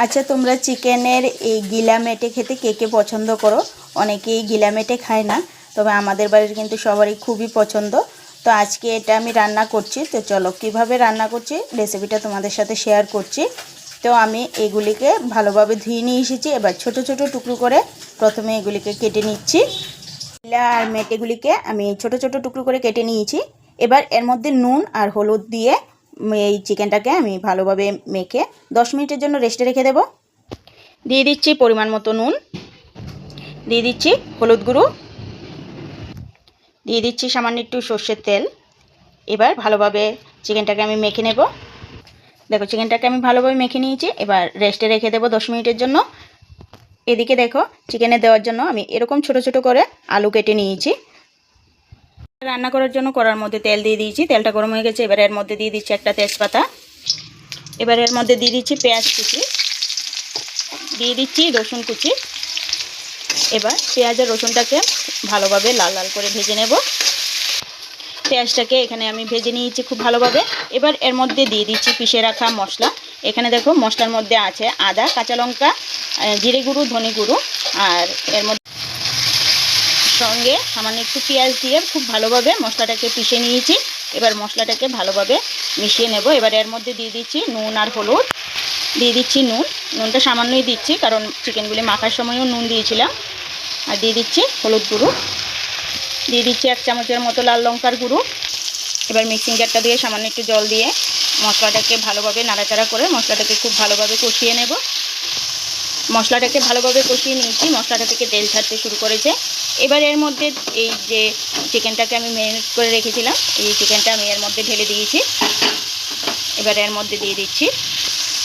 আচ্ছা, তোমরা চিকেনের এই গিলা মেটে খেতে কে কে পছন্দ করো? অনেকেই গিলা মেটে খায় না, তবে আমাদের বাড়ির কিন্তু সবারই খুবই পছন্দ। তো আজকে এটা আমি রান্না করছি। তো চলো কিভাবে রান্না করছি রেসিপিটা তোমাদের সাথে শেয়ার করছি। তো আমি এগুলিকে ভালোভাবে ধুয়ে নিয়ে এসেছি। এবার ছোট ছোট টুকরো করে প্রথমে এগুলিকে কেটে নিচ্ছি। গিলা আর মেটেগুলিকে আমি ছোট ছোট টুকরো করে কেটে নিয়েছি। এবার এর মধ্যে নুন আর হলুদ দিয়ে এই চিকেনটাকে আমি ভালোভাবে মেখে 10 মিনিটের জন্য রেস্টে রেখে দেব। দিয়ে দিচ্ছি পরিমাণ মতো নুন, দিয়ে দিচ্ছি হলুদ গুঁড়ো, দিয়ে দিচ্ছি সামান্য একটু সর্ষের তেল। এবার ভালোভাবে চিকেনটাকে আমি মেখে নেব। দেখো চিকেনটাকে আমি ভালোভাবে মেখে নিয়েছি। এবার রেস্টে রেখে দেবো 10 মিনিটের জন্য। এদিকে দেখো চিকেনে দেওয়ার জন্য আমি এরকম ছোট ছোট করে আলু কেটে নিয়েছি। রান্না করার জন্য কড়ার মধ্যে তেল দিয়ে দিয়েছি। তেলটা গরম হয়ে গেছে। এবার এর মধ্যে দিয়ে দিচ্ছি একটা তেজপাতা। এবার এর মধ্যে দিয়ে দিচ্ছি পেঁয়াজ কুচি, দিয়ে দিচ্ছি রসুন কুচি। এবার পেঁয়াজ আর রসুনটাকে ভালোভাবে লাল লাল করে ভেজে নেব। পেঁয়াজটাকে এখানে আমি ভেজে নিয়েছি খুব ভালোভাবে। এবার এর মধ্যে দিয়ে দিচ্ছি পিষে রাখা মশলা। এখানে দেখো মশলার মধ্যে আছে আদা, কাঁচা লঙ্কা, জিরে গুঁড়ো, ধনে গুঁড়ো, আর এর মধ্যে সঙ্গে সামান্য একটু পেঁয়াজ দিয়ে খুব ভালোভাবে মশলাটাকে পিষে নিয়েছি। এবার মশলাটাকে ভালোভাবে মিশিয়ে নেব। এবার এর মধ্যে দিয়ে দিচ্ছি নুন আর হলুদ, দিয়ে দিচ্ছি নুনটা সামান্যই দিচ্ছি, কারণ চিকেনগুলি মাখার সময়ও নুন দিয়েছিলাম। আর দিয়ে দিচ্ছি হলুদ গুঁড়ো, দিয়ে দিচ্ছি 1 চামচের মতো লাল লঙ্কার গুঁড়ো। এবার মিক্সিং জারটা দিয়ে সামান্য একটু জল দিয়ে মশলাটাকে ভালোভাবে নাড়াচাড়া করে মশলাটাকে খুব ভালোভাবে কষিয়ে নেব। মশলাটাকে ভালোভাবে কষিয়ে নিয়েছি। মশলাটা থেকে তেল ছাড়তে শুরু করেছে। এবার এর মধ্যে এই যে চিকেনটাকে আমি ম্যারিনেট করে রেখেছিলাম, এই চিকেনটা আমি এর মধ্যে ঢেলে দিয়েছি। এবার এর মধ্যে দিয়ে দিচ্ছি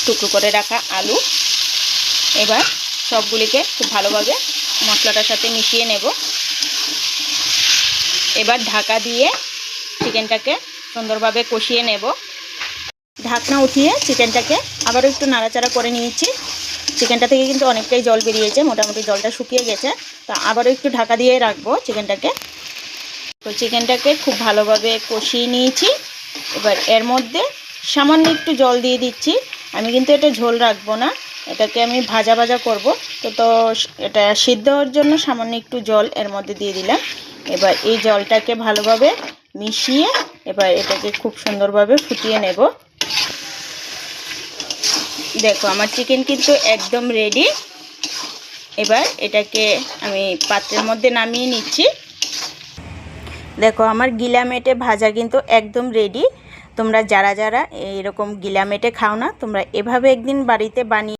টুকরো করে রাখা আলু। এবার সবগুলিকে খুব ভালোভাবে মশলাটার সাথে মিশিয়ে নেব। এবার ঢাকা দিয়ে চিকেনটাকে সুন্দরভাবে কষিয়ে নেব। ঢাকনা উঠিয়ে চিকেনটাকে আবারও একটু নাড়াচাড়া করে নিয়েছি। চিকেনটা থেকে কিন্তু অনেকটাই জল বেরিয়েছে, মোটামুটি জলটা শুকিয়ে গেছে। তো আবারও একটু ঢাকা দিয়ে রাখবো চিকেনটাকে। তো চিকেনটাকে খুব ভালোভাবে কষিয়ে নিয়েছি। এবার এর মধ্যে সামান্য একটু জল দিয়ে দিচ্ছি। আমি কিন্তু এটা ঝোল রাখবো না, এটাকে আমি ভাজা ভাজা করব। তো এটা সিদ্ধ হওয়ার জন্য সামান্য একটু জল এর মধ্যে দিয়ে দিলাম। এবার এই জলটাকে ভালোভাবে মিশিয়ে এবার এটাকে খুব সুন্দরভাবে ফুটিয়ে নেব। দেখো আমার চিকেন কিন্তু একদম রেডি। এবার এটাকে আমি পাত্রের মধ্যে নামিয়ে নিচ্ছি। দেখো আমার গিলা মেটে ভাজা কিন্তু একদম রেডি। তোমরা যারা যারা এরকম গিলা মেটে খাও না, তোমরা এভাবে একদিন বাড়িতে বানিয়ে